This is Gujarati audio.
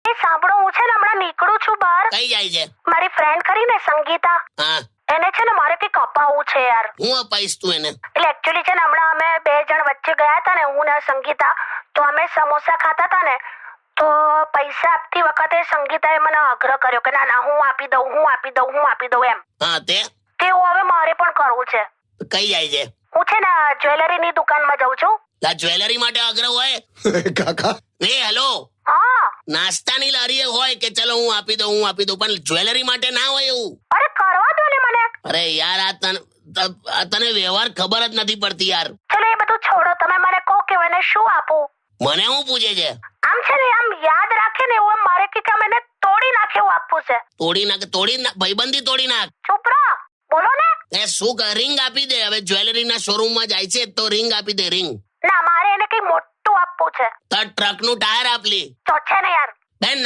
એ સાંભળો, હું છે ને હમણાં નીકળું છું બહાર. કઈ જાય છે? મારી ફ્રેન્ડ ખરી ને સંગીતા, હા, એને છે ને મારે કંઈક અપાવવું છે યાર. હું અપાઈશ તું એને? એટલે એકચ્યુઅલી છે ને હમણાં અમે 2 જણ વચ્ચે ગયા હતા ને, હું ને સંગીતા, તો અમે સમોસા ખાતા હતા ને, તો પૈસા આપતી વખતે સંગીતાએ મને આગ્રહ કર્યો કે ના ના હું આપી દઉં એમ. હા, તેવું હવે મારે પણ કરવું છે. કઈ જાય છે? હું છે ને જ્વેલરીની દુકાનમાં જાઉં છું. આ જ્વેલરી માટે આગ્રહ હોય? કાકા એ હેલો, હા. નાસ્તાની લારીએ હોય કે ચલો હું આપી દઉં, પણ જ્વેલરી માટે ના હોય એવું. અરે કરવા દો ને મને. અરે યાર, આ તને વ્યવહાર ખબર જ નથી પડતી યાર. ચલો એ બધું છોડો, તમે મને કહો કે મને શું આપું. મને હું પૂછે છે? આમ છે ને આમ યાદ રાખે ને એવું મારે કે મને તોડી નાખે એવું આપવું છે. તોડી નાખ ભાઈબંધી તોડી નાખ. ચૂપ રહો, બોલો ને. એ શું રિંગ આપી દે. હવે જ્વેલરીના શોરૂમમાં જાય છે તો રિંગ આપી દે, રિંગ. ના, મારે એને કઈ મોટું આપવું છે. તો ટ્રકનું ટાયર આપલી તો છે ને યાર. બેન